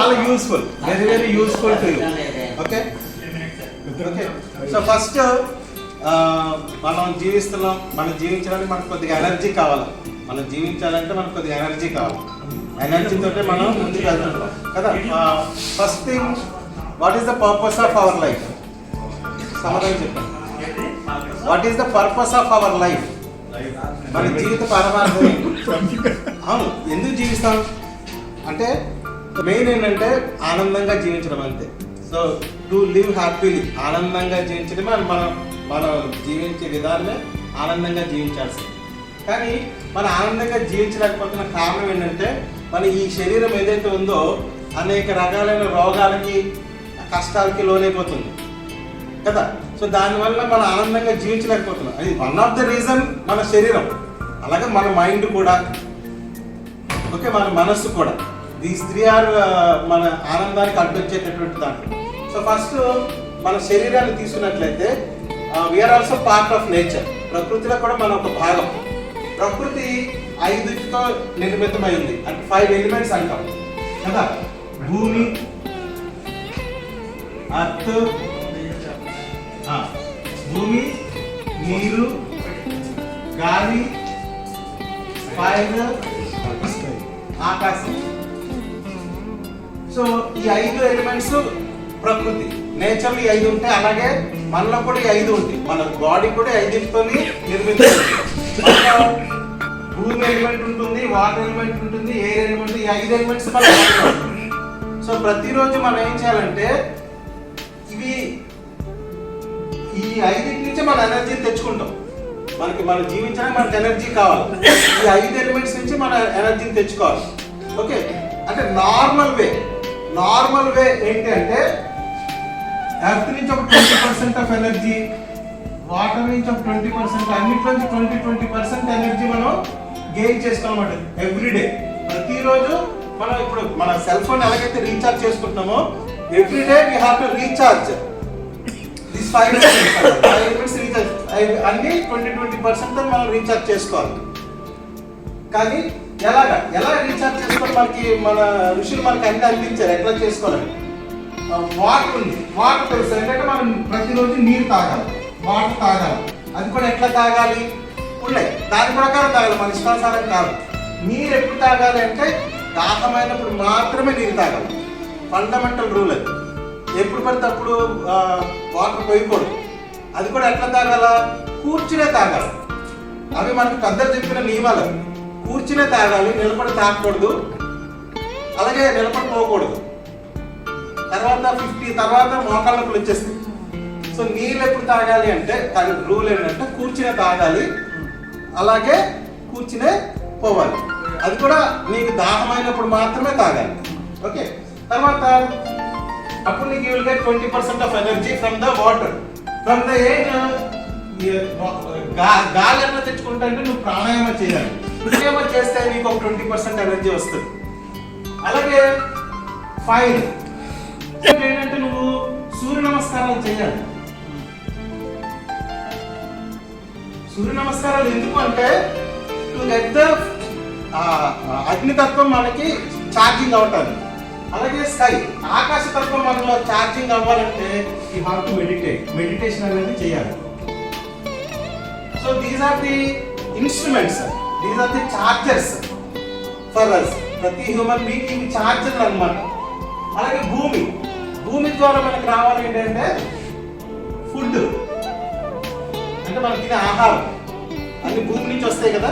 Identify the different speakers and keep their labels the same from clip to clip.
Speaker 1: చాలా useful, very very useful to you. Okay okay. So first మనం జీవిస్తున్నాం, మనం జీవించడానికి మనకు కొద్దిగా ఎనర్జీ కావాలి. మనం జీవించాలంటే మనకు కొద్దిగా ఎనర్జీ కావాలి. ఎనర్జీతో మనం ముందుకు వెళ్తుంటాం కదా. First thing, what is the purpose of our life? సమాధానం చెప్పండి. What is the purpose of our life? మన జీవిత పరమార్థం. అవును, ఎందుకు జీవిస్తాం అంటే మెయిన్ ఏంటంటే ఆనందంగా జీవించడం అంతే. సో టు లివ్ హ్యాపీలీ, ఆనందంగా జీవించడమే మనం జీవించే విధానమే ఆనందంగా జీవించాల్సింది. కానీ మనం ఆనందంగా జీవించలేకపోతున్న కారణం ఏంటంటే మన ఈ శరీరం ఏదైతే ఉందో అనేక రకాలైన రోగాలకి కష్టాలకి లోనైపోతుంది కదా. సో దానివల్ల మనం ఆనందంగా జీవించలేకపోతున్నాం. అది వన్ ఆఫ్ ద రీజన్ మన శరీరం, అలాగే మన మైండ్ కూడా, ఓకే, మన మనస్సు కూడా. దీస్ త్రీ ఆర్ మన ఆనందానికి అడ్డొచ్చేటటువంటి దాంట్లో. సో ఫస్ట్ మన శరీరాన్ని తీసుకున్నట్లయితే we are also part of nature. ప్రకృతిలో కూడా మన ఒక భాగం. ప్రకృతి 5తో నిర్మితమైంది, అంటే 5 ఎలిమెంట్స్ అంటాం కదా. భూమి, అర్త్, భూమి, నీరు, గాలి, ఫైర్, ఆకాశం. సో ఈ 5 ఎలిమెంట్స్ ప్రకృతి, నేచర్లో 5 ఉంటాయి. అలాగే మనలో కూడా 5 ఉంటాయి. మన బాడీ కూడా 5తో నిర్మించింది. భూమి ఎలిమెంట్ ఉంటుంది, వాటర్ ఎలిమెంట్ ఉంటుంది, ఎయిర్ ఎలిమెంట్, ఈ 5 ఎలిమెంట్స్ మన బాడీలో ఉంటుంది. సో ప్రతిరోజు మనం ఏం చేయాలంటే ఈ 5 నుంచి మన ఎనర్జీని తెచ్చుకుంటాం. మనం జీవించడానికి మనకు ఎనర్జీ కావాలి. ఈ 5 ఎలిమెంట్స్ నుంచి మన ఎనర్జీని తెచ్చుకోవాలి. ఓకే, అంటే నార్మల్ వే ఏంటి అంటే ఎర్త్ నుంచి ఒక 20% ఆఫ్ ఎనర్జీ, వాటర్ నుంచి ఒక 20%, అన్నిట్లో నుంచి 20% ఎనర్జీ మనం గెయిన్ చేసుకోవాలన్నమాట ఎవ్రీడే. ప్రతిరోజు మనం ఇప్పుడు మన సెల్ ఫోన్ ఎలాగైతే రీఛార్జ్ చేసుకుంటున్నామో everyday we have to recharge this 5 elements recharge. అన్ని 20% మనం రీఛార్జ్ చేసుకోవాలి. కానీ ఎలా రీఛార్జ్ చేసుకోవాలి? మన ఋషులు మనకి అన్ని అందించారు ఎట్లా చేసుకోవాలని. వాటర్ ఉంది, వాటర్ తెలుసు ఏంటంటే మనం ప్రతిరోజు నీరు తాగాలి, వాటర్ తాగాలి. అది కూడా ఎట్లా తాగాలి? ఉన్నాయి, దాని ప్రకారం తాగాలి, మన ఇష్టానుసారం కాదు. నీరు ఎప్పుడు తాగాలి అంటే దాహమైనప్పుడు మాత్రమే నీరు తాగాలి. ఫండమెంటల్ రూల్ అది. ఎప్పుడు పడితే అప్పుడు వాటర్ పోయకూడదు. అది కూడా ఎట్లా తాగాల? కూర్చునే తాగాలి. అవి మనకు పెద్దలు చెప్పిన నియమాలు. కూర్చునే తాగాలి, నిలబడి తాగకూడదు, అలాగే నిలబడి పోకూడదు. తర్వాత 50 తర్వాత మోకాళ్ళ నొప్పులు వచ్చేస్తాయి. సో నీళ్ళు ఎప్పుడు తాగాలి అంటే దాని రూల్ ఏంటంటే కూర్చునే తాగాలి, అలాగే కూర్చునే పోవాలి. అది కూడా నీకు దాహమైనప్పుడు మాత్రమే తాగాలి. ఓకే, తర్వాత అప్పుడు నీకు will get 20% of energy from the water. From the గాలి ఎట్లా తెచ్చుకుంటా అంటే నువ్వు ప్రాణాయామం చేయాలి. ప్రాణాయామం చేస్తే నీకు ఒక 20% ఎనర్జీ వస్తుంది. అలాగే ఫైర్ ఏంటంటే నువ్వు సూర్య నమస్కారాలు చేయాలి. సూర్య నమస్కారాలు ఎందుకు అంటే టు గెట్ ద అగ్నితత్వం మనకి ఛార్జింగ్ అవటానికి. అలాగే స్కై, ఆకాశ తత్వం మనలో ఛార్జింగ్ అవ్వాలంటే యూ హావ్ టు మెడిటేషన్ అనేది చేయాలి. So these are the instruments, these are the chargers for us. ప్రతి హ్యూమన్ బీయింగ్ ఇవి చార్జర్లు అన్నమాట. అలాగే భూమి ద్వారా మనకు రావాలి ఏంటంటే ఫుడ్, అంటే మనకి తినే ఆహారం అన్ని భూమి నుంచి వస్తాయి కదా.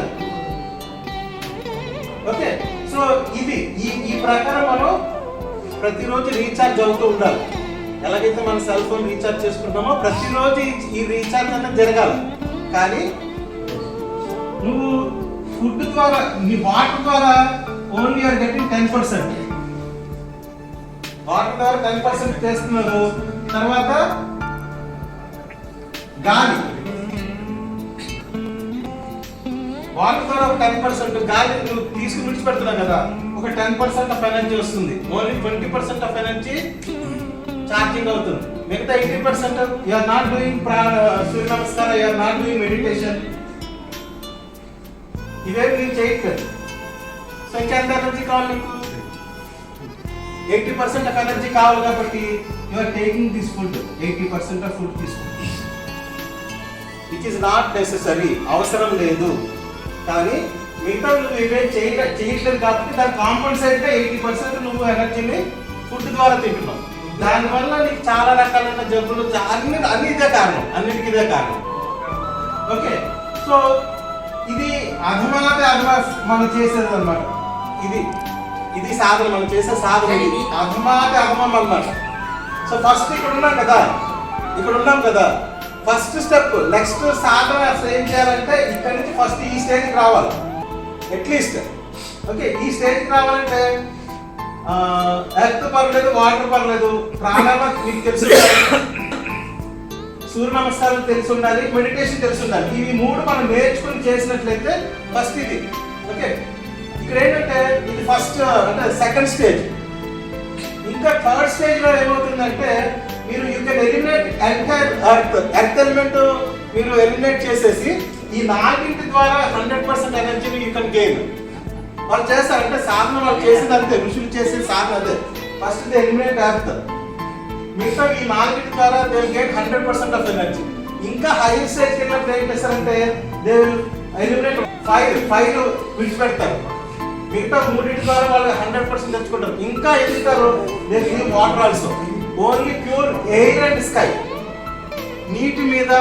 Speaker 1: ఓకే, సో ఇది ఈ ప్రకారం మనం ప్రతిరోజు రీఛార్జ్ అవుతూ ఉండాలి. ఎలాగైతే మన సెల్ ఫోన్ రీఛార్జ్ చేసుకుంటామో ప్రతిరోజు ఈ రీఛార్జ్ అనేది జరగాలి. కానీ నువ్వు ఫుడ్ ద్వారా, నీ వాటర్ ద్వారా ఓన్లీ ఆర్ గెటింగ్ 10%. వాటర్ ద్వారా 10% చేస్తున్నారు. తర్వాత గాలి, వాటర్ ద్వారా ఒక 10%, గాలి నువ్వు తీసుకుని విడిచిపెడుతున్నావు కదా, ఒక 10% ఆఫ్ ఎనర్జీ వస్తుంది. ఓన్లీ 20% ఆఫ్ ఎనర్జీ ఛార్జింగ్ అవుతుంది. మిగతా 80% యు ఆర్ నాట్ డూయింగ్ సూర్య నమస్కారం, you are not doing meditation. ఇవేమి నేను చేయట్లేదు. సో ఇంకెంత ఎనర్జీ కావాలి నీకు? 80% ఆఫ్ ఎనర్జీ కావాలి కాబట్టి you are taking this food 80% of food తీసుకుంటాం. విచ్ ఇస్ నాట్ నెసెసరీ, అవసరం లేదు. కానీ మిగతా నువ్వు ఇవేం చేయట్లేదు కాబట్టి దాని కాంపన్సేట్గా 80% నువ్వు ఎనర్జీని ఫుడ్ ద్వారా తింటున్నావు. దానివల్ల నీకు చాలా రకాలైన జబ్బులు అన్ని ఇదే కారణం, అన్నిటికీ ఇదే కారణం. ఓకే, సో ఇది అధమాత మనం చేసేది అనమాట. ఇది సాధన, మనం చేసే సాధన అధమాత అధమం అన్నమాట. సో ఫస్ట్ ఇక్కడ ఉన్నాం కదా, ఫస్ట్ స్టెప్. నెక్స్ట్ సాధన అసలు ఏం చేయాలంటే ఇక్కడ నుంచి ఫస్ట్ ఈ స్టేజ్కి రావాలి అట్లీస్ట్. ఓకే, ఈ స్టేజ్కి రావాలంటే ఎర్త్ పర్లేదు, వాటర్ పర్లేదు, ప్రాణాయామం మీకు తెలుసు, సూర్య నమస్కారం తెలిసి ఉండాలి, మెడిటేషన్ తెలిసి ఉండాలి. ఇవి 3 మనం నేర్చుకుని చేసినట్లయితే ఫస్ట్ ఇది. ఓకే, ఇక్కడ ఏంటంటే ఇది ఫస్ట్ అంటే సెకండ్ స్టేజ్. ఇంకా థర్డ్ స్టేజ్ లో ఏమవుతుందంటే మీరు you can eliminate entire earth element మీరు ఎలిమినేట్ చేసేసి ఈ 4 ద్వారా 100% ఎనర్జీని యూ కెన్ గెయిన్. వాళ్ళు చేస్తారంటే సాధన వాళ్ళు చేసేది అంతే, ఋషులు చేసే సాధన అదే. ఫస్ట్ ది ఎలిమినేట్ ఎర్త్, మిగతా ఈ 4 ద్వారా they will get 100% of energy. ఇంకా హైయర్ స్టేజ్ వెళ్ళినప్పుడు ఏం చేస్తారంటే దే విల్ ఎలిమినేట్ ఫైర్ విడిచిపెడతారు. మిగతా 3 ద్వారా వాళ్ళు 100% తెచ్చుకుంటారు. ఇంకా ఎదుగుతారు they will water also. Only pure air and sky, నీటి మీద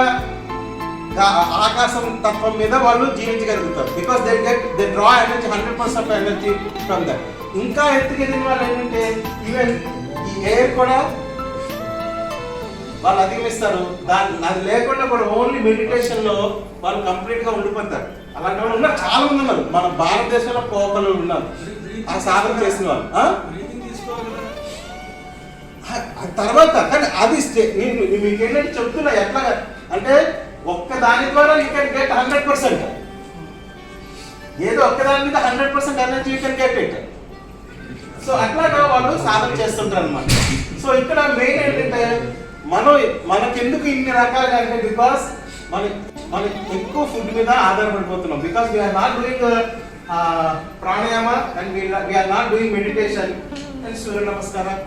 Speaker 1: ఆకాశం తత్వం మీద వాళ్ళు జీవించగలుగుతారు. Because they draw energy 100% of energy from that. ఇంకా ఎత్తుకెళ్ళిన వాళ్ళు ఏంటంటే ఈవెన్ ఈ ఎయిర్ కూడా వాళ్ళు అధిగమిస్తారు. అది లేకుండా కూడా ఓన్లీ మెడిటేషన్ లో వాళ్ళు కంప్లీట్ గా ఉండిపోతారు. అలాంటి వాళ్ళు ఉన్నారు, చాలా మంది ఉన్నారు. మన భారతదేశంలో కోపలు ఉన్నారు ఆ సాధన చేసిన వాళ్ళు. తర్వాత కానీ అది మీకు ఏంటంటే చెప్తున్నా ఎట్లా అంటే ఒక్క దాని ద్వారా యూ కెన్ గెట్ 100%. ఏదో ఒక్కదాని మీద 100% energy you can get it. So అట్లాగా వాళ్ళు సాధన చేస్తుంటారు అనమాట. సో ఇక్కడ మెయిన్ ఏంటంటే మనకెందుకు ఇన్ని రకాలుగా అంటే బికాస్ మనం ఎక్కువ ఫుడ్ మీద ఆధారపడిపోతున్నాం. Because we're not doing pranayama and we're not doing meditation and surya namaskaram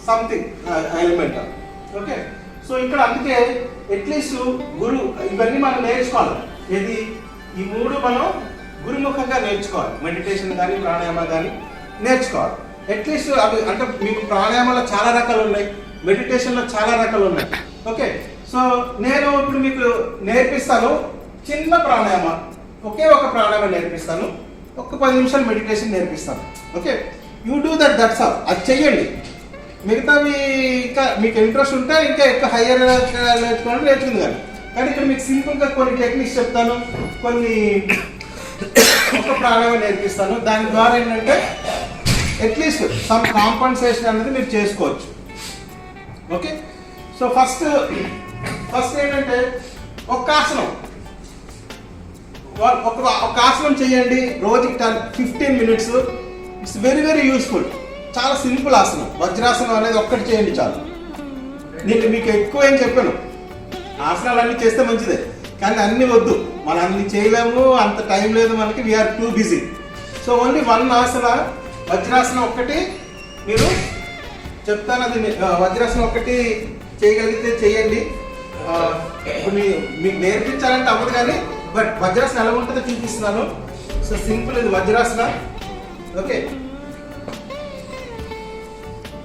Speaker 1: something element. Okay, so ఇక్కడ అందుకే అట్లీస్ట్ ఇవన్నీ మనం నేర్చుకోవాలి. ఇది ఈ 3 మనం గురుముఖంగా నేర్చుకోవాలి. మెడిటేషన్ కానీ ప్రాణాయామ కానీ నేర్చుకోవాలి. అట్లీస్ట్ అవి అంటే మీకు ప్రాణాయామాలో చాలా రకాలు ఉన్నాయి, మెడిటేషన్లో చాలా రకాలు ఉన్నాయి. ఓకే, సో నేను ఇప్పుడు మీకు నేర్పిస్తాను చిన్న ప్రాణాయామ, ఒకే ఒక ప్రాణాయామం నేర్పిస్తాను, ఒక 10 నిమిషాలు మెడిటేషన్ నేర్పిస్తాను. Okay, you do that's all. అది చెయ్యండి. మిగతావి ఇంకా మీకు ఇంట్రెస్ట్ ఉంటే ఇంకా ఎక్కువ హయ్యర్ నేర్చుకోవడం నేర్చుకుంది. కానీ ఇక్కడ మీకు సింపుల్గా కొన్ని టెక్నిక్స్ చెప్తాను, కొన్ని ఒక ప్రాణాయామం నేర్పిస్తాను. దాని ద్వారా ఏంటంటే అట్లీస్ట్ సమ్ కాంపన్సేషన్ అనేది మీరు చేసుకోవచ్చు. ఓకే, సో ఫస్ట్ ఏంటంటే ఒక ఆసనం ఒక ఆసనం చేయండి రోజుకి 15 minutes. It's very very useful. చాలా సింపుల్ ఆసనం. వజ్రాసనం అనేది ఒక్కటి చేయండి చాలు. నేను మీకు ఎక్కువ ఏం చెప్పాను, ఆసనాలు అన్నీ చేస్తే మంచిదే కానీ అన్నీ వద్దు, మనం అన్ని చేయలేము, అంత టైం లేదు మనకి, we are too busy. So only 1 asana వజ్రాసనం ఒక్కటి మీరు చెప్తాను. అది వజ్రాసనం ఒక్కటి చేయగలిగితే చేయండి. ఇప్పుడు మీకు నేర్పించాలంటే అవ్వదు కానీ బట్ వజ్రాసనం ఎలా ఉంటుందో చూపిస్తున్నాను. సో సింపుల్, ఇది వజ్రాసన. ఓకే,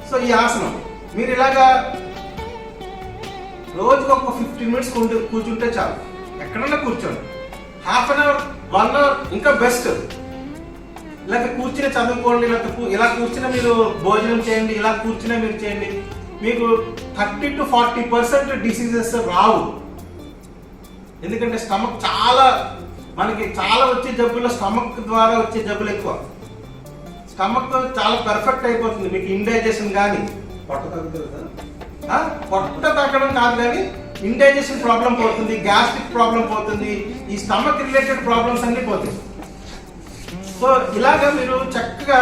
Speaker 1: సో ఈ ఆసనం మీరు ఇలాగా రోజుకు ఒక 15 మినిట్స్ కూర్చుంటే చాలు. ఎక్కడన్నా కూర్చోండి, హాఫ్ అన్ అవర్ 1 అవర్ ఇంకా బెస్ట్. ఇలాగ కూర్చుని చదువుకోండి, ఇలా కూర్చుని మీరు భోజనం చేయండి, ఇలా కూర్చునే మీరు చేయండి. మీకు 30 to 40% డిసీజెస్ రావు. ఎందుకంటే స్టమక్ మనకి చాలా వచ్చే జబ్బుల్లో స్టమక్ ద్వారా వచ్చే జబ్బులు ఎక్కువ. స్టమక్ చాలా పర్ఫెక్ట్ అయిపోతుంది. మీకు ఇండైజెషన్ కానీ పొట్ట తగ్గడం కాదు కానీ ఇండైజెషన్ ప్రాబ్లం పోతుంది, గ్యాస్ట్రిక్ ప్రాబ్లం పోతుంది, ఈ స్టమక్ రిలేటెడ్ ప్రాబ్లమ్స్ అన్నీ పోతాయి. సో ఇలాగా మీరు చక్కగా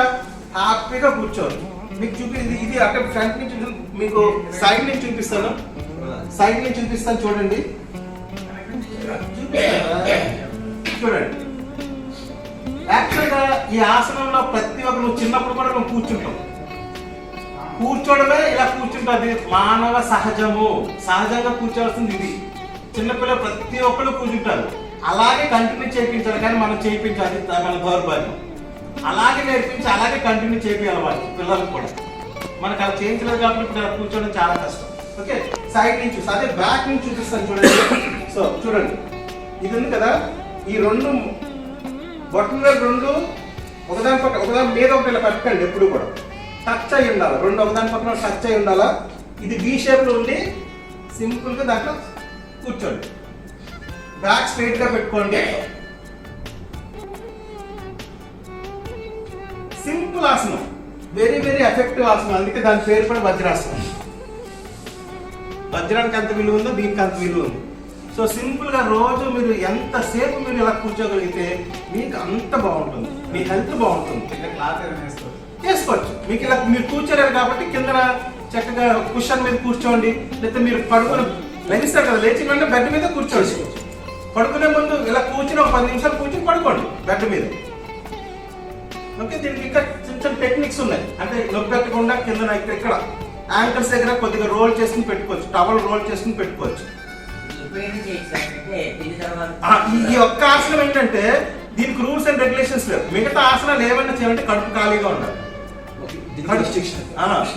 Speaker 1: హ్యాపీగా కూర్చోవాలి. మీకు ఇది అంటే ఫ్రంట్ నుంచి మీకు సైడ్ నుంచి చూపిస్తాను. చూడండి. యాక్చువల్గా ఈ ఆసనంలో ప్రతి ఒక్క నువ్వు చిన్నప్పుడు కూడా నువ్వు కూర్చుంటావు. కూర్చోవడమే ఇలా కూర్చుంటుంది, మానవ సహజంగా కూర్చోవాల్సింది ఇది. చిన్నపిల్లలు ప్రతి ఒక్కరు కూర్చుంటారు, అలాగే కంటిన్యూ చేయించాలి. కానీ మనం చేయించాలి, మన దౌర్భాగ్యం. అలాగే నేర్పించి అలాగే కంటిన్యూ చేయాలి వాళ్ళు పిల్లలకు కూడా. మనకు అలా చేయించలేదు కాబట్టి ఇప్పుడు అలా కూర్చోవడం చాలా కష్టం. ఓకే, సైడ్ నుంచి అదే బ్యాక్ నుంచి చూపిస్తాను చూడండి. సో చూడండి, ఇది ఉంది కదా, ఈ రెండు బొట్టలు రెండు ఒకదాని మీద ఒకటి ఇలా పెట్టండి. ఎప్పుడు కూడా టచ్ అయి ఉండాలి, రెండు ఒకదాని పక్కన టచ్ అయి ఉండాలా. ఇది వి షేప్ లో ఉండి సింపుల్ గా దాంట్లో కూర్చోండి. బ్యాక్ స్ట్రైట్ గా పెట్టుకోండి. సింపుల్ ఆసనం, వెరీ వెరీ ఎఫెక్టివ్ ఆసనం. అందుకే దాని పేరు కూడా వజ్రాసనం. వజ్రానికి ఎంత విలువ ఉందో దీనికి అంత విలువ ఉంది. సో సింపుల్ గా రోజు మీరు ఎంతసేపు మీరు ఇలా కూర్చోగలిగితే మీకు అంత బాగుంటుంది, మీ హెల్త్ బాగుంటుంది. చేసుకోవచ్చు. మీకు ఇలా మీరు కూర్చోలేరు కాబట్టి కింద చక్కగా కుషన్ మీద కూర్చోండి, లేకపోతే మీరు పడుకుని లెగిస్తారు కదా, లేచి వెంటనే బెడ్ మీద కూర్చోండి. పడుకునే ముందు ఇలా కూర్చుని ఒక 10 నిమిషాలు కూర్చొని పడుకోండి బెడ్ మీద. ఓకే, దీనికి ఇంకా చిన్న చిన్న టెక్నిక్స్ ఉన్నాయి. అంటే నొప్పి పెట్టకుండా కింద ఇక్కడ యాంకర్స్ దగ్గర కొద్దిగా రోల్ చేసుకుని పెట్టుకోవచ్చు, టవల్ రోల్ చేసుకుని పెట్టుకోవచ్చు. ఈ ఒక్క ఆసనం ఏంటంటే దీనికి రూల్స్ అండ్ రెగ్యులేషన్స్ లేవు. మిగతా ఆసనాలు ఏమన్నా చేయాలంటే కడుపు ఖాళీగా ఉండాలి.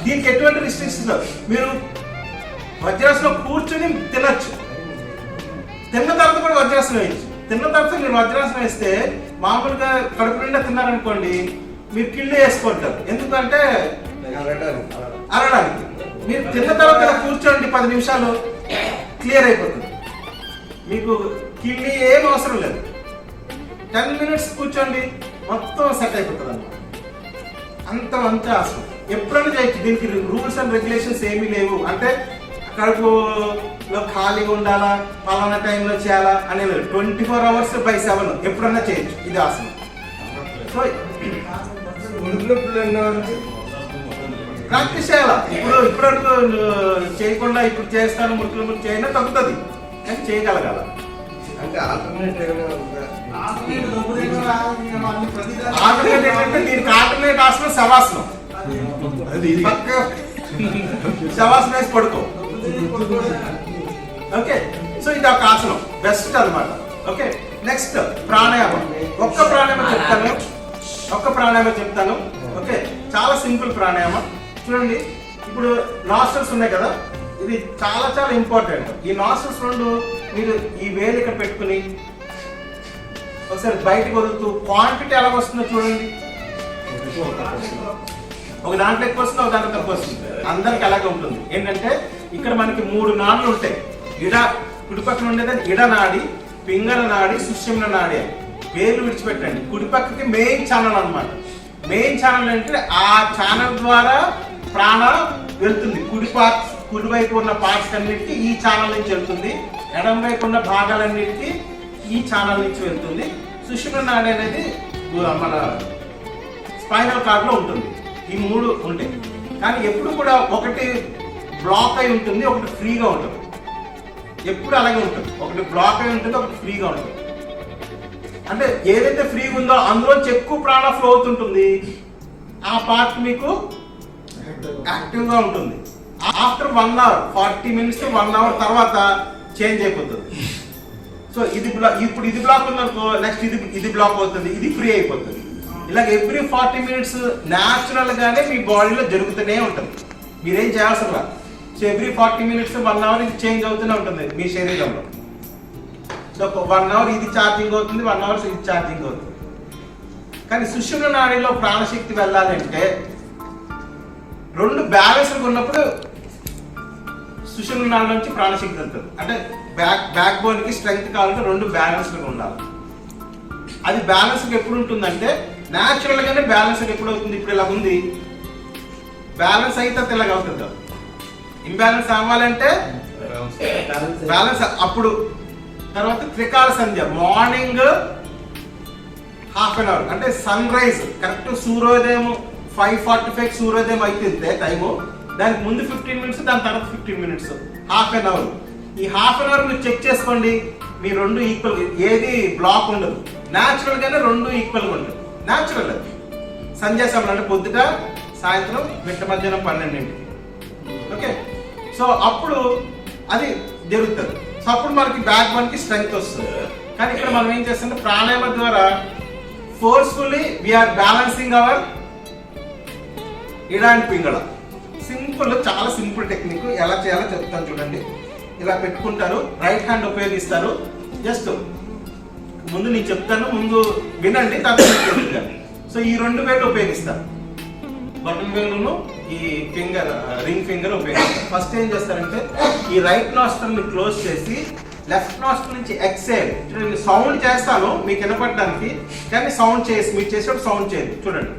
Speaker 1: దీనికి ఎటువంటి రిస్ట్రిక్షన్స్ లేవు. మీరు వజ్రాసనం కూర్చొని తినచ్చు, తిన్న తర్వాత కూడా వజ్రాసనం వేయచ్చు. తిన్న తర్వాత మీరు వజ్రాసనం వేస్తే మామూలుగా కడుపు నిండా తిన్నారనుకోండి, మీరు కిళ్ళు వేసుకుంటారు. ఎందుకంటే అరడానికి. మీరు తిన్న తర్వాత కూర్చోండి 10 నిమిషాలు, క్లియర్ అయిపోతుంది. మీకు కిళ్ళి ఏం అవసరం లేదు. 10 మినిట్స్ కూర్చోండి, మొత్తం సెట్ అయిపోతుంది అన్నమాట. అంత ఆసనం ఎప్పుడైనా చేయొచ్చు. దీనికి రూల్స్ అండ్ రెగ్యులేషన్స్ ఏమీ లేవు. అంటే కడుపులో ఖాళీగా ఉండాలా, పలానా టైంలో చేయాలా అనేది 24 hours by 7 ఎప్పుడన్నా చేయొచ్చు ఇది ఆసనం. సో ప్రాక్టీస్ చేయాలా. ఇప్పుడు చేయకుండా ఇప్పుడు చేస్తాను మురుకులు చేయనా తగ్గుతుంది, కానీ చేయగలగాల. అంటే ఆల్టర్నేట్ ఏంటంటే దీనికి ఆల్టర్నేట్ ఆసనం శవాసనం. శవాసనం వేసి పడుకో. ఓకే, సో ఇది ఒక ఆసనం బెస్ట్ అన్నమాట. ఓకే, నెక్స్ట్ ప్రాణాయామం. ఒక్క ప్రాణాయామం చెప్తాను. ఓకే, చాలా సింపుల్ ప్రాణాయామం. చూడండి, ఇప్పుడు నాస్ట్రల్స్ ఉన్నాయి కదా, ఇది చాలా చాలా ఇంపార్టెంట్. ఈ నాస్ట్రల్స్ రెండు మీరు ఈ వేలు ఇక్కడ పెట్టుకుని ఒకసారి బయటకు వదులుతూ క్వాంటిటీ ఎలా వస్తుందో చూడండి. ఒక దాంట్లో ఎక్కువ వస్తుంది, ఒక దాంట్లో తక్కువ వస్తుంది. అందరికి అలాగే ఉంటుంది. ఏంటంటే ఇక్కడ మనకి 3 నాడులు ఉంటాయి. కుడిపక్కన ఉండేది ఇడనాడి, పింగళ నాడి, సుషుమ్న నాడి. వేలు విడిచిపెట్టండి. కుడిపక్కకి మెయిన్ ఛానల్ అన్నమాట. మెయిన్ ఛానల్ అంటే ఆ ఛానల్ ద్వారా ప్రాణ వెళ్తుంది. కుడివైపు ఉన్న పార్ట్స్ అన్నిటికీ ఈ ఛానల్ నుంచి వెళ్తుంది. ఎడం వైపు ఉన్న భాగాలన్నిటికీ ఈ ఛానల్ నుంచి వెళ్తుంది. సుషుమ్న నాడి అనేది మన స్పైనల్ కార్డ్ లో ఉంటుంది. ఈ 3 ఉంటాయి. కానీ ఎప్పుడు కూడా ఒకటి బ్లాక్ అయి ఉంటుంది, ఒకటి ఫ్రీగా ఉంటుంది. ఎప్పుడు అలాగే ఉంటుంది. ఒకటి బ్లాక్ అయి ఉంటుంది, ఒకటి ఫ్రీగా ఉంటుంది. అంటే ఏదైతే ఫ్రీగా ఉందో అందులోంచి ఎక్కువ ప్రాణ ఫ్లో అవుతుంటుంది. ఆ పార్ట్ మీకు యాక్టివ్గా ఉంటుంది. After 1 hour 40 minutes to 1 hour తర్వాత చేంజ్ అయిపోతుంది. సో ఇప్పుడు ఇది బ్లాక్ ఉందనుకో, నెక్స్ట్ ఇది బ్లాక్ అవుతుంది, ఇది ఫ్రీ అయిపోతుంది. ఇలాగ ఎవ్రీ 40 minutes న్యాచురల్ గానే మీ బాడీలో జరుగుతూనే ఉంటుంది. మీరేం చేయాల్సిన రా. సో ఎవ్రీ 40 minutes 1 hour ఇది చేంజ్ అవుతూనే ఉంటుంది మీ శరీరంలో. సో 1 hour ఇది ఛార్జింగ్ అవుతుంది, 1 hour ఇది ఛార్జింగ్ అవుతుంది. కానీ సుషుమ్న నాడిలో ప్రాణశక్తి వెళ్ళాలంటే 2 బ్యాలెన్స్గా ఉన్నప్పుడు సుషుమ్న నాడి నుంచి ప్రాణశక్తి వెళ్తుంది. అంటే బ్యాక్ బోన్ కి స్ట్రెంగ్త్ కావాలంటే 2 బ్యాలెన్స్గా ఉండాలి. అది బ్యాలెన్స్గా ఎప్పుడు ఉంటుందంటే న్యాచురల్ గానే బ్యాలెన్స్ ఎప్పుడు అవుతుంది. ఇప్పుడు ఇలా ఉంది, బ్యాలెన్స్ అయితే ఇలాగ అవుతుంది. ఇంబ్యాలెన్స్ అవ్వాలంటే బ్యాలెన్స్ అప్పుడు. తర్వాత త్రికాల సంధ్య, మార్నింగ్ ½ an hour అంటే సన్ రైజ్ కరెక్ట్ సూర్యోదయం 5:45 సూర్యోదయం అయితే టైము, దానికి ముందు 15 minutes, దాని తర్వాత 15 minutes, ½ an hour. ఈ ½ an hour మీరు చెక్ చేసుకోండి, మీ 2 ఈక్వల్, ఏది బ్లాక్ ఉండదు. న్యాచురల్ గానే 2 ఈక్వల్గా ఉంటుంది. న్యాచురల్ అది. సంధ్యా సమయం అంటే పొద్దుట సాయంత్రం మిట్ట మధ్యాహ్నం 12ంటికి. ఓకే, సో అప్పుడు అది జరుగుతుంది. సో అప్పుడు మనకి బ్యాక్ బోన్కి స్ట్రెంగ్త్ వస్తుంది. కానీ ఇక్కడ మనం ఏం చేస్తుంటే ప్రాణాయామ ద్వారా ఫోర్స్ఫుల్లీ వీఆర్ బ్యాలెన్సింగ్ అవర్ ఇడ అండ్ పింగళ. సింపుల్, చాలా సింపుల్ టెక్నిక్. ఎలా చేయాలో చెప్తాను చూడండి. ఇలా పెట్టుకుంటారు, రైట్ హ్యాండ్ ఉపయోగిస్తారు. జస్ట్ ముందు నేను చెప్తాను, ముందు వినండి, తర్వాత. సో ఈ 2 వేలు ఉపయోగిస్తారు, బటన్ వేలును ఈ ఫింగర్, రింగ్ ఫింగర్ ఉపయోగిస్తారు. ఫస్ట్ ఏం చేస్తారంటే ఈ రైట్ నాస్ట్రల్ ని క్లోజ్ చేసి లెఫ్ట్ నాస్ట్రల్ నుంచి ఎక్సేల్. చూడండి, సౌండ్ చేస్తాను మీకు వినపడడానికి, కానీ సౌండ్ చేసి మీరు చేసేటప్పుడు సౌండ్ చేయండి. చూడండి,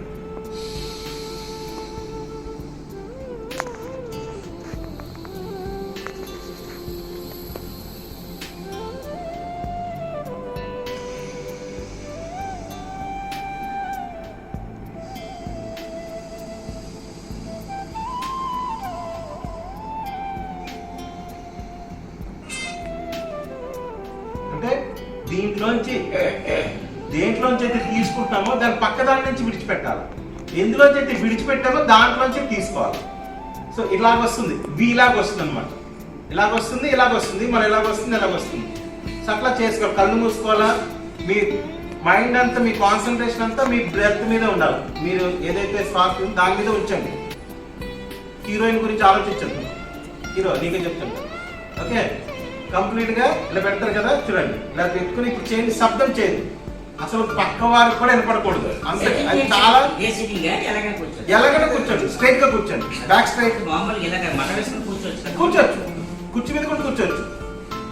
Speaker 1: అంటే దేంట్లోంచి అయితే తీసుకుంటామో దాని పక్క దాని నుంచి విడిచిపెట్టాలి. ఎందులోంచి అయితే విడిచిపెట్టామో దాంట్లోంచి తీసుకోవాలి. సో ఇలాగ వస్తుంది, ఇలాగ వస్తుంది అనమాట. ఇలాగొస్తుంది, మరి ఇలాగొస్తుంది. సో అట్లా చేసుకోవాలి. కళ్ళు మూసుకోవాలా, మీ మైండ్ అంతా, మీ కాన్సన్ట్రేషన్ అంతా మీ బ్రెత్ మీద ఉండాలి. మీరు ఏదైతే శ్వాస దాని మీద ఉంచండి. హీరోయిన్ గురించి ఆలోచించండి. హీరో నీకే చెప్తాను. ఓకే, కంప్లీట్ గా ఇలా పెడతారు కదా, చూడండి ఇలా పెట్టుకుని ఇప్పుడు చేయండి. శబ్దం చేయండి, అసలు పక్క వారికి కూడా వినపడకూడదు. అంతే, అది చాలా ఎలాగైనా కూర్చోండి. స్ట్రైట్ గా కూర్చోండి, బ్యాక్ స్ట్రైట్ కూర్చోవచ్చు, కుర్చీ మీద కూడా కూర్చోవచ్చు.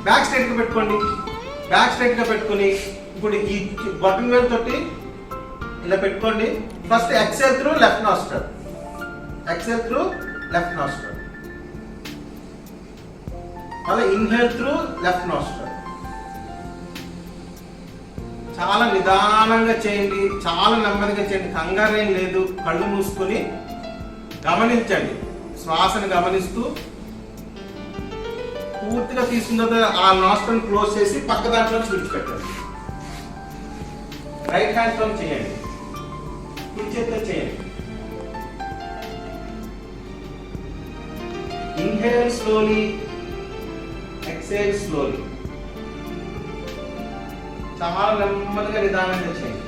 Speaker 1: బ్యాక్ స్ట్రైట్ గా పెట్టుకోండి. బ్యాక్ స్ట్రైట్ గా పెట్టుకుని ఇప్పుడు ఈ బటన్ వేల్ తోటి ఇలా పెట్టుకోండి. First exhale through left nostril, మళ్ళీ ఇన్హేల్ త్రూ లెఫ్ట్ నాస్ట్రల్. చాలా నిదానంగా చేయండి, చాలా నెమ్మదిగా చేయండి, కంగారేం లేదు. కళ్ళు మూసుకొని గమనించండి, శ్వాసను గమనిస్తూ పూర్తిగా తీసుకున్న తర్వాత ఆ నాస్ట్రల్ క్లోజ్ చేసి పక్క దాంట్లో విడిచిపెట్టండి. రైట్ హ్యాండ్ తో చేయండి, కుడి చేతితో చేయండి. Inhale slowly, exhale slowly. చాలా నెమ్మదిగా నిదానంగా చేయండి.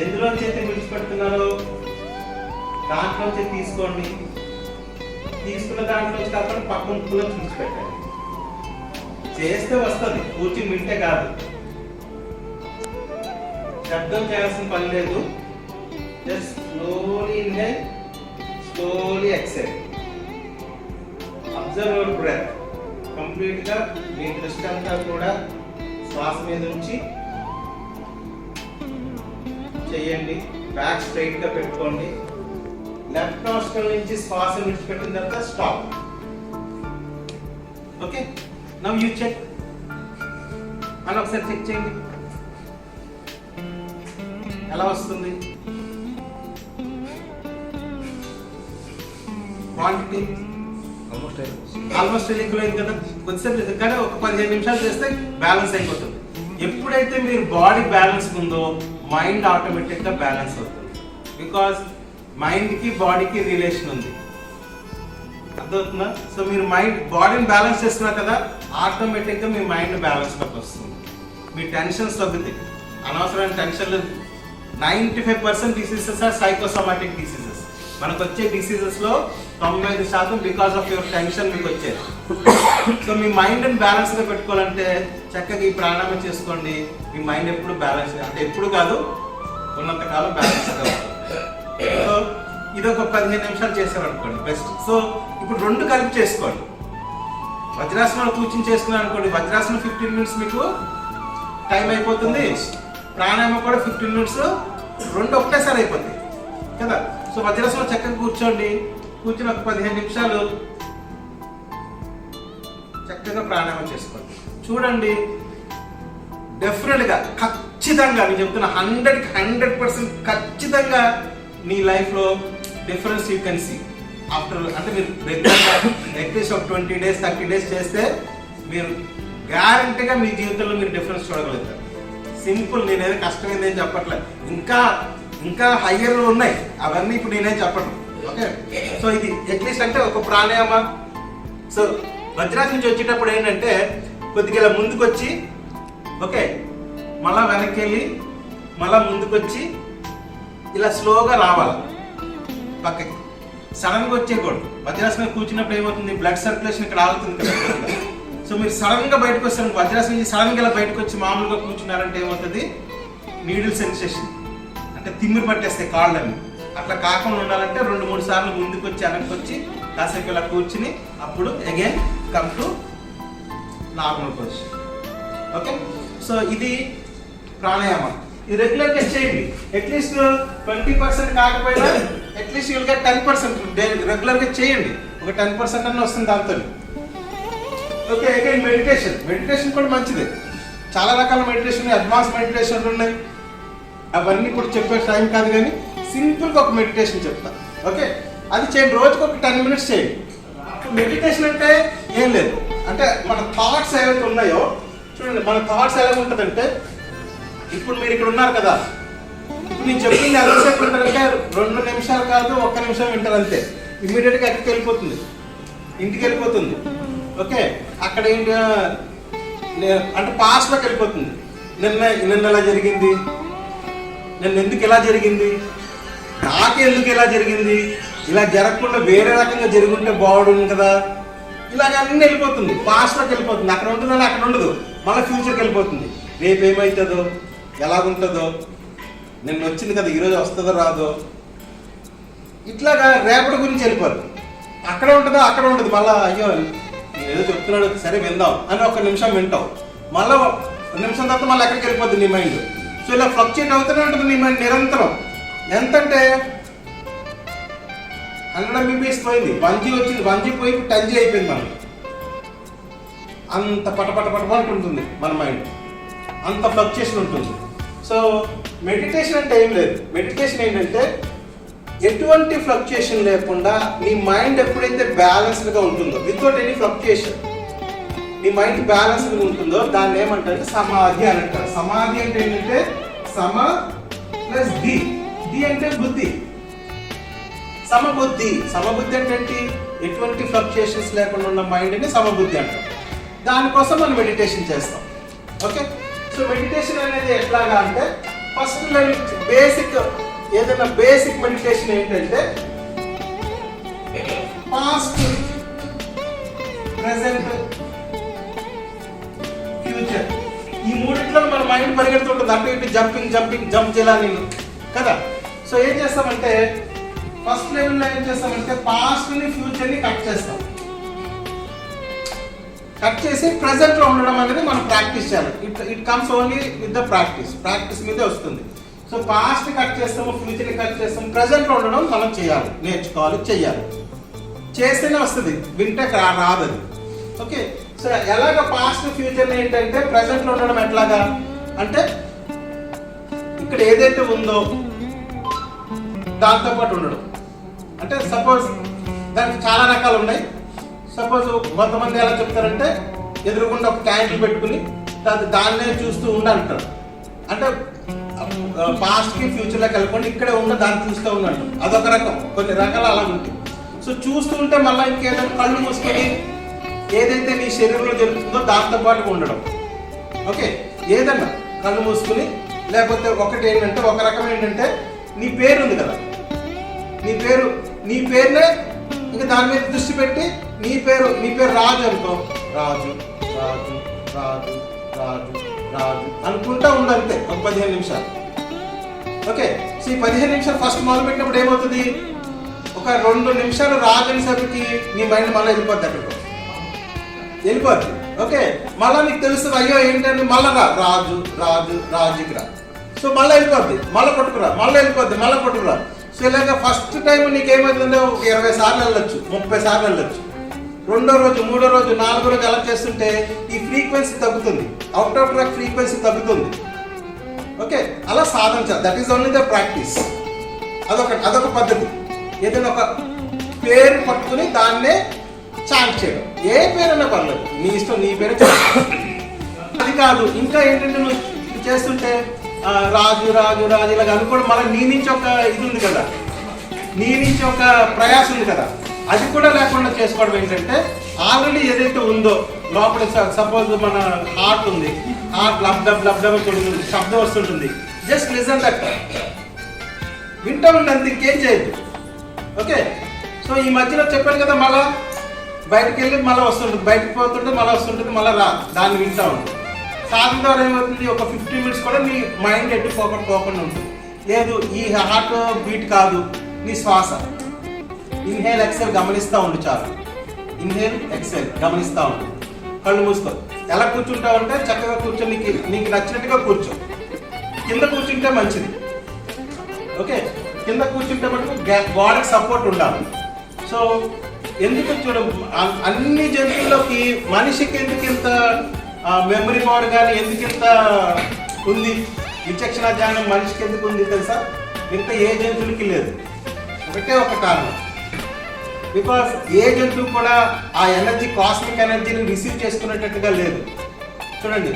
Speaker 1: ఎందులోంచి అయితే విడిచిపెడుతున్నారో దాంట్లోంచి తీసుకోండి. తీసుకున్న దాంట్లోంచి కాకుండా పక్క ముక్కులోంచి విడిచిపెట్టండి. చేస్తే వస్తుంది, కూర్చుని వింటే కాదు. శబ్దం చేయాల్సిన పని లేదు. Just slowly inhale, slowly exhale. Observe your breath. Complete గా మీ దృష్టి అంతా కూడా శ్వాస మీద ఉంచి చేయండి. బ్యాక్ స్ట్రైట్ గా పెట్టుకోండి. లెఫ్ట్ నాస్ట్రల్ నుంచి శ్వాస విడిచిపెట్టిన తర్వాత stop. Okay, now you check. అని ఒకసారి చెక్ చేయండి ఎలా వస్తుంది. క్వాంటిటీ ఆల్మోస్ట్ వెళ్ళిపోయింది కదా. కొద్దిసేపు కానీ ఒక 15 నిమిషాలు చేస్తే బ్యాలెన్స్ అయిపోతుంది. ఎప్పుడైతే మీరు బాడీ బ్యాలెన్స్ ఉందో మైండ్ ఆటోమేటిక్ గా బ్యాలెన్స్ అవుతుంది. బికాస్ మైండ్ కి బాడీకి రిలేషన్ ఉంది, అర్థమవుతుందా? సో మీరు బాడీని బ్యాలెన్స్ చేస్తున్నారు కదా, ఆటోమేటిక్ గా మీ మైండ్ బ్యాలెన్స్ లోకి వస్తుంది. మీ టెన్షన్స్ తగ్గుతాయి. అనవసరమైన టెన్షన్లు 95% డిసీజెస్ ఆర్ సైకోసోమాటిక్ డిసీజెస్. మనకు వచ్చే డిసీజెస్ లో 95% బికాస్ ఆఫ్ యువర్ టెన్షన్ మీకు వచ్చేది. సో మీ మైండ్ బ్యాలెన్స్ గా పెట్టుకోవాలంటే చక్కగా ఈ ప్రాణాయామం చేసుకోండి. మీ మైండ్ ఎప్పుడు బ్యాలెన్స్, అంటే ఎప్పుడు కాదు, ఉన్నంతకాలం బ్యాలెన్స్ గా ఉంటుంది. సో ఇది ఒక 15 నిమిషాలు చేశారనుకోండి బెస్ట్. సో ఇప్పుడు 2 కలిపి చేసుకోండి. వజ్రాసనంలో కూర్చుని చేసుకున్నారు అనుకోండి, వజ్రాసనం 15 మినిట్స్ మీకు టైం అయిపోతుంది. ప్రాణాయామం కూడా 15 మినిట్స్, 2 ఒకటేసారి అయిపోతాయి కదా. సో వజ్రాసనం చక్కగా కూర్చోండి. కూర్చుని ఒక 15 నిమిషాలు చక్కగా ప్రాణాయామం చేసుకోండి. చూడండి, డెఫినెట్ గా ఖచ్చితంగా నేను చెప్తున్నా 100% ఖచ్చితంగా మీ లైఫ్ లో difference you can see after. అంటే మీరు రెగ్యులర్గా అట్లీస్ట్ ఒక 20 days 30 days చేస్తే మీరు గ్యారంటీగా మీ జీవితంలో మీరు డిఫరెన్స్ చూడగలుగుతారు. సింపుల్, నేనేది కష్టమైంది ఏం చెప్పట్లేదు. ఇంకా ఇంకా హయ్యర్ ఉన్నాయి, అవన్నీ ఇప్పుడు నేనేం చెప్పను. ఓకే, సో ఇది అట్లీస్ట్ అంటే ఒక ప్రాణాయామ. సో వజ్రాసనం నుంచి వచ్చేటప్పుడు ఏంటంటే కొద్దిగా ఇలా ముందుకు వచ్చి, ఓకే, మళ్ళా వెనక్కి వెళ్ళి మళ్ళా ముందుకు వచ్చి ఇలా స్లోగా రావాలి పక్కకి. సడన్గా వచ్చేయకూడదు. వజ్రాసనం కూర్చున్నప్పుడు ఏమవుతుంది, బ్లడ్ సర్క్యులేషన్ ఇక్కడ ఆగుతుంది కదా. సో మీరు సడన్గా బయటకు వస్తారు, వజ్రాసనం నుంచి సడన్గా ఇలా బయటకు వచ్చి మామూలుగా కూర్చున్నారంటే ఏమవుతుంది, నీడిల్ సెన్సేషన్ అంటే తిమ్మిరి పట్టేస్తాయి కాళ్ళని. అట్లా కాకుండా ఉండాలంటే 2-3 సార్లు ముందుకు వచ్చి వెనక్కి వచ్చి కాసేపు ఇలా కూర్చుని అప్పుడు again come to normal position. Okay, so ఇది ప్రాణాయామం. ఇది రెగ్యులర్గా చేయండి. అట్లీస్ట్ 20% కాకపోయినా అట్లీస్ట్ యూల్ గెట్ 10% రెగ్యులర్గా చేయండి. ఒక 10% అన్న వస్తుంది దాంతో. Okay, again meditation. మెడిటేషన్ కూడా మంచిదే. చాలా రకాల మెడిటేషన్ ఉన్నాయి, అడ్వాన్స్ మెడిటేషన్లు ఉన్నాయి. అవన్నీ కూడా చెప్పే టైం కాదు, కానీ సింపుల్గా ఒక మెడిటేషన్ చెప్తా. ఓకే, అది చేయండి. రోజుకి ఒక 10 minutes చేయండి. మెడిటేషన్ అంటే ఏం లేదు, అంటే మన థాట్స్ ఏవైతే ఉన్నాయో చూడండి. మన థాట్స్ ఎలా ఉంటుందంటే, ఇప్పుడు మీరు ఇక్కడ ఉన్నారు కదా, ఇప్పుడు నేను చెప్పింది ఎంతసేపు వింటారంటే 2 నిమిషాలు కాదు, 1 నిమిషం వింటారు అంతే. ఇమ్మీడియట్గా ఎక్కడికి వెళ్ళిపోతుంది, ఇంటికి వెళ్ళిపోతుంది. ఓకే, అక్కడ ఏంటి అంటే పాస్ట్లోకి వెళ్ళిపోతుంది. నిన్న ఎలా జరిగింది, నిన్న ఎందుకు ఇలా జరిగింది, నాకే ఎందుకు ఇలా జరిగింది, ఇలా జరగకుండా వేరే రకంగా జరుగుంటే బాగుండు కదా, ఇలాగ అన్నీ వెళ్ళిపోతుంది. పాస్ట్లోకి వెళ్ళిపోతుంది. అక్కడ ఉంటుందని అక్కడ ఉండదు, మళ్ళీ ఫ్యూచర్కి వెళ్ళిపోతుంది. రేపు ఏమవుతుందో, ఎలాగుంటుందో, నిన్న వచ్చింది కదా ఈరోజు వస్తుందో రాదో, ఇట్లాగా రేపటి గురించి వెళ్ళిపోదు. అక్కడ ఉంటుందో అక్కడ ఉంటుంది. మళ్ళీ అయ్యో నేను ఏదో చెప్తున్నాడు సరే విందాం అని 1 నిమిషం వింటావు, మళ్ళీ 1 నిమిషం తర్వాత మళ్ళీ ఎక్కడికి వెళ్ళిపోద్ది నీ మైండ్. సో ఇలా ఫ్లక్చుయేట్ అవుతూనే ఉంటుంది నీ మైండ్ నిరంతరం. ఎంతంటే 100 MBPS పోయింది, 1G వచ్చింది, 1G పోయి 10G అయిపోయింది. మనం అంత పటపట ఉంటుంది మన మైండ్, అంత ఫ్లక్చుయేషన్ ఉంటుంది. సో మెడిటేషన్ అంటే ఏం లేదు. మెడిటేషన్ ఏంటంటే ఎటువంటి ఫ్లక్చుయేషన్ లేకుండా నీ మైండ్ ఎప్పుడైతే బ్యాలెన్స్డ్గా ఉంటుందో, వితౌట్ ఎనీ ఫ్లక్చుయేషన్ నీ మైండ్ బ్యాలెన్స్డ్గా ఉంటుందో దాన్ని ఏమంటారంటే సమాధి అని అంటారు. సమాధి అంటే ఏంటంటే సమ ప్లస్ ది. ది అంటే బుద్ధి, సమబుద్ధి. సమబుద్ధి అంటే ఏంటి, ఎటువంటి ఫ్లక్చుయేషన్స్ లేకుండా ఉన్న మైండ్ని సమబుద్ధి అంటారు. దానికోసం మనం మెడిటేషన్ చేస్తాం. ఓకే, సో మెడిటేషన్ అనేది ఎట్లాగా అంటే ఫస్ట్ బేసిక్, ఏదైనా బేసిక్ మెడిటేషన్ ఏంటంటే పాస్ట్, ప్రెసెంట్, ఫ్యూచర్, ఈ మూడిట్లో మన మైండ్ పరిగెడుతుంటుంది. అటు ఇటు జంప్ చేయాలి కదా. సో ఏం చేస్తామంటే ఫస్ట్ లెవెల్లో ఏం చేస్తామంటే పాస్ట్ని ఫ్యూచర్ని కట్ చేస్తాం. కట్ చేసి ప్రెసెంట్లో ఉండడం అనేది మనం ప్రాక్టీస్ చేయాలి. It comes only with the practice మీదే వస్తుంది. సో పాస్ట్ కట్ చేస్తాము, ఫ్యూచర్ని కట్ చేస్తాము, ప్రెసెంట్లో ఉండడం మనం చేయాలి, నేర్చుకోవాలి, చెయ్యాలి. చేస్తేనే వస్తుంది, వింటే రాదు అది. ఓకే, సో ఎలాగ పాస్ట్ ఫ్యూచర్ని ఏంటంటే ప్రెసెంట్లో ఉండడం ఎట్లాగా అంటే ఇక్కడ ఏదైతే ఉందో దాంతోపాటు ఉండడం. అంటే సపోజ్ దానికి చాలా రకాలు ఉన్నాయి. సపోజ్ కొంతమంది ఎలా చెప్తారంటే ఎదురుకుండా ఒక క్యాండిల్ పెట్టుకుని దాన్నే చూస్తూ ఉండంటారు. అంటే పాస్ట్కి ఫ్యూచర్లోకి వెళ్ళకుండా ఇక్కడే ఉన్న దాన్ని చూస్తూ ఉన్నట్టు, అదొక రకం. కొన్ని రకాలు అలా ఉంటాయి. సో చూస్తూ ఉంటే మళ్ళీ ఇంకేదైనా కళ్ళు మూసుకొని ఏదైతే నీ శరీరంలో జరుగుతుందో దాంతో పాటుగా ఉండడం. ఓకే, ఏదన్నా కళ్ళు మూసుకుని, లేకపోతే ఒకటి ఏంటంటే ఒక రకం ఏంటంటే నీ పేరు ఉంది కదా, నీ పేరునే ఇంకా దాని మీద దృష్టి పెట్టి నీ పేరు రాజు అనుకో, రాజు రాజు రాజు రాజు రాజు అనుకుంటా ఉండంతే ఒక 15 నిమిషాలు. ఓకే, సో ఈ 15 నిమిషాలు ఫస్ట్ మొదలు పెట్టినప్పుడు ఏమవుతుంది, ఒక 2 నిమిషాలు రాజు అనేసరికి నీ మైండ్ మళ్ళీ వెళ్ళిపోద్ది, అక్కడికి వెళ్ళిపోద్ది. ఓకే, మళ్ళీ నీకు తెలుస్తుంది అయ్యో ఏంటంటే మళ్ళీ రాజు రాజు రాజుకి రా. సో మళ్ళీ వెళ్ళిపోద్ది, మళ్ళీ కొట్టుకురా, మళ్ళీ వెళ్ళిపోద్ది, మళ్ళీ కొట్టుకురా. సో ఇలాగ ఫస్ట్ టైం నీకు ఏమవుతుందంటే 20 సార్లు వెళ్ళొచ్చు, 30 సార్లు వెళ్ళొచ్చు. 2వ రోజు, 3వ రోజు, 4వ రోజు అలా చేస్తుంటే ఈ ఫ్రీక్వెన్సీ తగ్గుతుంది, అవుట్ ఆఫ్ ట్రాక్ ఫ్రీక్వెన్సీ తగ్గుతుంది. ఓకే, అలా సాధించాలి. That is only the practice. అదొక పద్ధతి. ఏదైనా ఒక పేరు పట్టుకుని దాన్నే చాంట్ చేయడం, ఏ పేరైనా పర్లేదు, నీ ఇష్టం, నీ పేరు అది కాదు. ఇంకా ఏంటంటే నువ్వు చేస్తుంటే రాజు రాజు రాజు ఇలాగ అనుకోవడం, మళ్ళీ నీ నుంచి ఒక ఇది ఉంది కదా, నీ నుంచి ఒక ప్రయాసం ఉంది కదా, అది కూడా లేకుండా చేసుకోవడం ఏంటంటే ఆల్రెడీ ఏదైతే ఉందో లోపల, సపోజ్ మన హార్ట్ ఉంది, హార్ట్ లబ్ డబ్ కొడుతుంది, శబ్దం వస్తుంటుంది, జస్ట్ లిజన్ దట్, వింటా ఉండి అంత, ఇంకేం చేయదు. ఓకే, సో ఈ మధ్యలో చెప్పాను కదా, మళ్ళా బయటకు వెళ్ళి మళ్ళీ వస్తుంటుంది, బయటకు పోతుంటే మళ్ళీ వస్తుంటుంది, మళ్ళీ దాన్ని వింటా ఉంటుంది. సాధన ద్వారా ఏమవుతుంది, ఒక 15 minutes కూడా నీ మైండ్ ఎటు పోకుండా ఉంటుంది. లేదు ఈ హార్ట్ బీట్ కాదు, నీ శ్వాస, ఇన్హేల్ ఎక్సెల్ గమనిస్తూ ఉండు, చాలు. ఇన్హేల్ ఎక్సెల్ గమనిస్తూ ఉండు, కళ్ళు మూసుకో. ఎలా కూర్చుంటావు అంటే చక్కగా కూర్చొని నీకు నచ్చినట్టుగా కూర్చో. కింద కూర్చుంటే మంచిది. ఓకే, కింద కూర్చుంటే మటుకు బాడీకి సపోర్ట్ ఉండాలి. సో ఎందుకు చూడ, అన్ని జంతువులకి మనిషికి ఎందుకు ఇంత మెమరీ పవర్ కానీ ఎందుకు ఇంత ఉంది, విచక్షణ జ్ఞానం మనిషికి ఎందుకు ఉంది తెలుసా? ఇంత ఏ జంతువులకి లేదు. ఒకటే ఒక కారణం, బికాస్ ఏ జంతువు కూడా ఆ ఎనర్జీ, కాస్మిక్ ఎనర్జీని రిసీవ్ చేసుకునేటట్టుగా లేదు. చూడండి,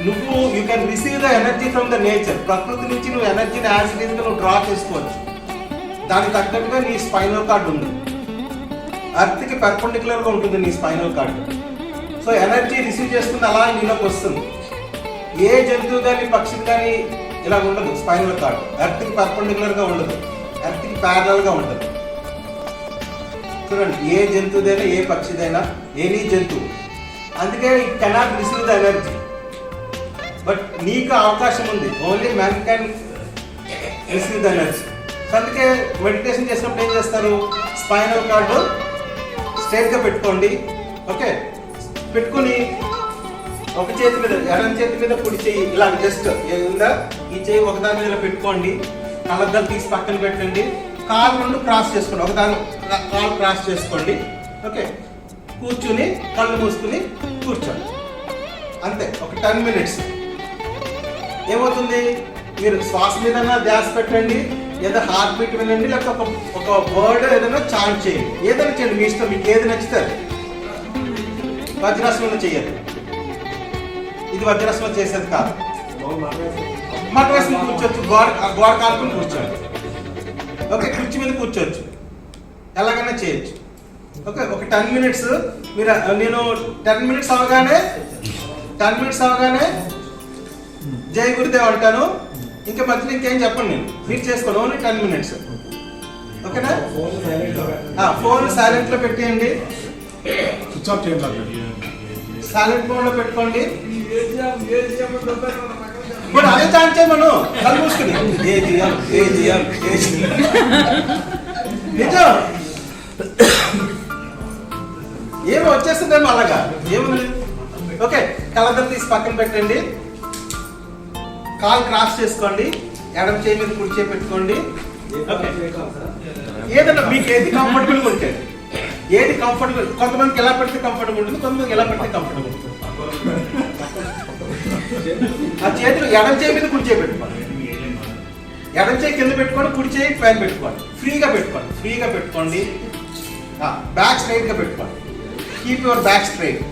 Speaker 1: నువ్వు you can receive the energy from the nature. ప్రకృతి నుంచి నువ్వు ఎనర్జీని యాజ్ ఇట్ ఈజ్ గా నువ్వు డ్రా చేసుకోవచ్చు. దానికి తగ్గట్టుగా నీ స్పైనల్ కార్డ్ ఉంది, అర్త్కి పర్పెండిక్యులర్ గా ఉంటుంది నీ spinal cord. So energy receive చేసుకుని అలా నీలోకి వస్తుంది. ఏ జంతువు కానీ పక్షి కానీ ఇలా ఉండదు. స్పైనల్ కార్డ్ ఎర్త్కి పర్పెండిక్యులర్ గా ఉండదు, ఎర్త్కి ప్యారలల్ గా ఉండదు. చూడండి, ఏ జంతువుదైనా, ఏ పక్షిదైనా, ఎనీ జంతువు, అందుకే it cannot receive the energy. But నీకు అవకాశం ఉంది, only man can receive the energy. So అందుకే మెడిటేషన్ చేసినప్పుడు ఏం చేస్తారు, స్పైనల్ కార్డు స్ట్రైట్గా పెట్టుకోండి. ఓకే, పెట్టుకుని ఒక చేతి మీద, ఎడం చేతి మీద కుడి చేయి ఇలా జస్ట్ ఉందా, ఈ చేయి ఒకదాని మీద పెట్టుకోండి. కళ్ళద్దాలు తీసి పక్కన పెట్టండి. కాలు రెండు క్రాస్ చేసుకోండి, ఒకదాని కాలు క్రాస్ చేసుకోండి. ఓకే, కూర్చుని కళ్ళు మూసుకుని కూర్చోండి. అంతే, ఒక 10 minutes. ఏమవుతుంది, మీరు శ్వాస మీద ధ్యాస పెట్టండి, లేదా హార్ట్ బీట్ వినండి, లేకపోతే ఒక వర్డ్ ఏదైనా చాంట్ చేయండి. ఏదైనా చేయండి, మీ ఇష్టం, మీకు ఏది నచ్చితే. వజ్రాసనంలో చేయాలి, ఇది వజ్రాసనం చేసేది కాదు. మటవేసుకుని కూర్చోవచ్చు, గోడ కాలుకుని కూర్చోండి. ఓకే, కుర్చీ మీద కూర్చోవచ్చు, ఎలాగైనా చేయొచ్చు. ఓకే, ఒక 10 minutes మీరు, నేను 10 minutes అవగానే జై గురుదేవ్ అంటాను. ఇంకా మధ్యలో ఇంకేం చెప్పండి, నేను మీరు చేసుకోండి. Only 10 minutes. ఓకేనా? ఫోన్ సైలెంట్ లో పెట్టేయండి, స్విచ్ ఆఫ్ చేయండి, సైలెంట్ మోడ్ లో పెట్టుకోండి. ఇప్పుడు అదే ఛాన్స్ చేయమను, కళ్ళు మూసుకుని నిజం ఏమో వచ్చేస్తుందేమో అలాగా, ఏముంది. ఓకే, కళ్ళద్దరు తీసి పక్కన పెట్టండి, కాలు క్రాస్ చేసుకోండి, ఎడమ చేయి మీద కుడి చేయి పెట్టుకోండి. ఓకే, ఏదన్నా మీకు ఏది కంఫర్టబుల్గా ఉంటే, ఏది కంఫర్టబుల్, కొంతమందికి ఎలా పెడితే కంఫర్టబుల్ ఉంటుంది, కొంతమందికి ఎలా పెడితే కంఫర్టబుల్ ఉంటుంది. ఆ చేతులు ఎడమ చేయి మీద కుడి చేయి పెట్టుకోండి, ఎడమ చేయి కింద పెట్టుకోండి, కుడి చేయి పైన పెట్టుకోండి. ఫ్రీగా పెట్టుకోండి. బ్యాక్ స్ట్రైట్ గా పెట్టుకోండి. Keep your back straight.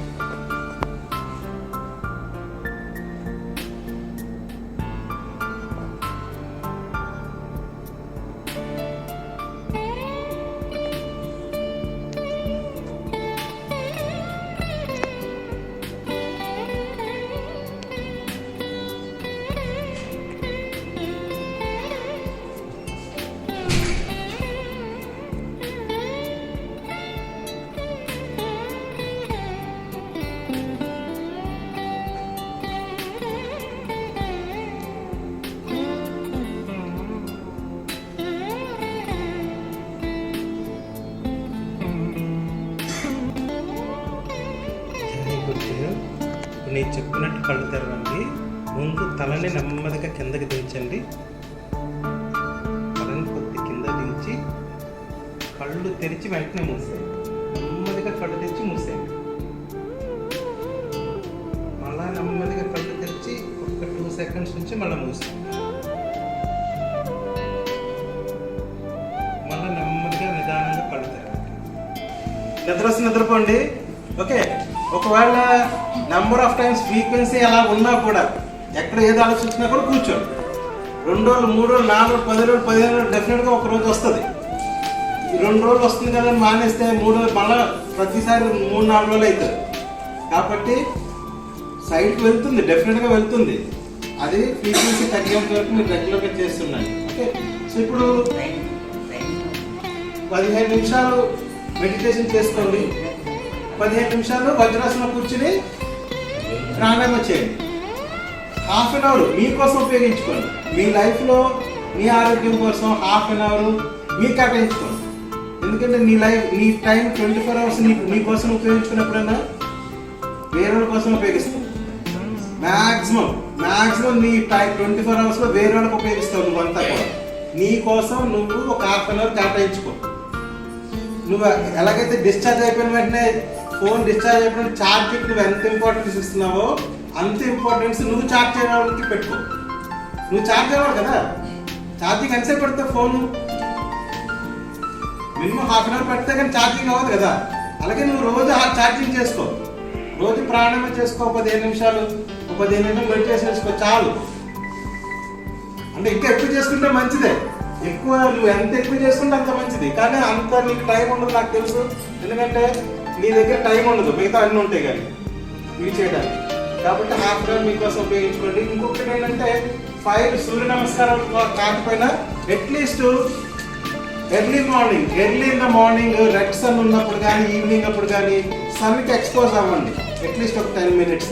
Speaker 1: నేను చెప్పినట్టు కళ్ళు తెరవండి. ముందు తలని నెమ్మదిగా కిందకి దించండి. తలని కొద్ది కింద దించి కళ్ళు తెరిచి వెంటనే మూసేయండి. నెమ్మదిగా కళ్ళు తెరిచి మూసేయండి. మళ్ళా నెమ్మదిగా కళ్ళు తెరిచి ఒక 2 seconds నుంచి మళ్ళీ మూసేయండి. మళ్ళీ నెమ్మదిగా నిదానంగా కళ్ళు తెరవండి. నిద్రపోండి. ఓకే, ఒకవేళ నెంబర్ ఆఫ్ టైమ్స్ ఫ్రీక్వెన్సీ అలా ఉన్నా కూడా ఎక్కడ ఏది ఆలోచించినా కూడా కూర్చోండి. 2 రోజులు 3 రోజులు 4 రోజులు 10 రోజులు 15 రోజులు డెఫినెట్గా ఒక రోజు వస్తుంది. ఈ 2 రోజులు వస్తుంది కదా మానేస్తే 3 రోజులు మళ్ళీ ప్రతిసారి 3-4 రోజులు అవుతుంది. కాబట్టి సైడ్కి వెళ్తుంది, డెఫినెట్గా వెళ్తుంది. అది ఫ్రీక్వెన్సీ తగ్గేంత వరకు మీరు రెగ్యులర్గా చేస్తున్నాయి. ఓకే, సో ఇప్పుడు 15 నిమిషాలు మెడిటేషన్ చేసుకోండి. 15 నిమిషాలు వజ్రాసనం కూర్చుని ప్రాణాయామం చేయండి. హాఫ్ అన్ అవర్ మీకోసం ఉపయోగించుకోండి. మీ లైఫ్లో మీ ఆరోగ్యం కోసం హాఫ్ అన్ అవర్ మీరు కేటాయించుకోండి. ఎందుకంటే నీ టైం 24 అవర్స్ మీకోసం ఉపయోగించుకున్నప్పుడైనా వేరే వాళ్ళ కోసం ఉపయోగిస్తావు. మ్యాక్సిమం నీ టైం 24 అవర్స్లో వేరే వాళ్ళకి ఉపయోగిస్తావు. నువ్వంతా కూడా నీ కోసం నువ్వు ఒక హాఫ్ అన్ అవర్ కేటాయించుకో. నువ్వు ఎలాగైతే డిశ్చార్జ్ అయిపోయిన వెంటనే ఫోన్ డిశ్చార్జ్ అయిపోయిన ఛార్జింగ్ నువ్వు ఎంత ఇంపార్టెన్స్ ఇస్తున్నావో అంత ఇంపార్టెన్స్ నువ్వు ఛార్జ్ చేయడానికి పెట్టుకో. నువ్వు ఛార్జ్ అవ్వాలి కదా, ఛార్జింగ్ ఎంతసేపు పెడతావు phone? Minimum half an hour పెడితే కానీ ఛార్జింగ్ అవ్వదు కదా. అలాగే నువ్వు రోజు ఛార్జింగ్ చేసుకో, రోజు ప్రాణాయామం చేసుకో. 15 నిమిషాలు మెడిటేషన్ చేసుకో చాలు. అంటే ఇంకా ఎక్కువ చేసుకుంటే మంచిదే. నువ్వు ఎంత ఎక్కువ చేసుకుంటే అంత మంచిది. కానీ అంత నీకు టైం ఉండదు నాకు తెలుసు. ఎందుకంటే నీ దగ్గర టైం ఉండదు, మిగతా అన్నీ ఉంటాయి కానీ ఇవి చేయడానికి. కాబట్టి హాఫ్ అన్ అవర్ మీకోసం ఉపయోగించుకోండి. ఇంకొకటి ఏంటంటే 5 సూర్య నమస్కారాలు కాకపోయినా at least early in the morning red sun ఉన్నప్పుడు కానీ ఈవినింగ్ అప్పుడు కానీ సన్కి ఎక్స్పోజ్ అవ్వండి. అట్లీస్ట్ ఒక 10 minutes.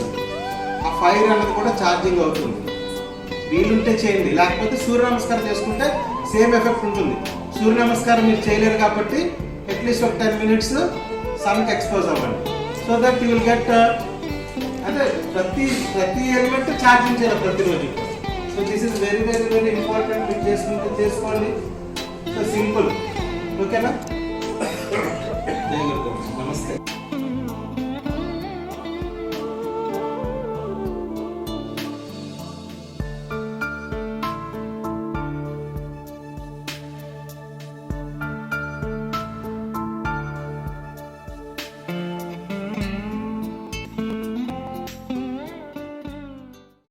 Speaker 1: ఆ ఫైర్ అన్నది కూడా ఛార్జింగ్ అవుతుంది. వీలుంటే చేయండి, లేకపోతే సూర్య నమస్కారం చేసుకుంటే సేమ్ ఎఫెక్ట్ ఉంటుంది. సూర్య నమస్కారం మీరు చేయలేరు కాబట్టి అట్లీస్ట్ ఒక 10 minutes సన్కి ఎక్స్పోజ్ అవ్వండి. So that you will get అంటే ప్రతి ఎలిమెంట్ ఛార్జింగ్ చేయాలి ప్రతిరోజు. So this is very very very important. మీరు చేసుకోండి. So simple. ఓకేనా? నమస్తే.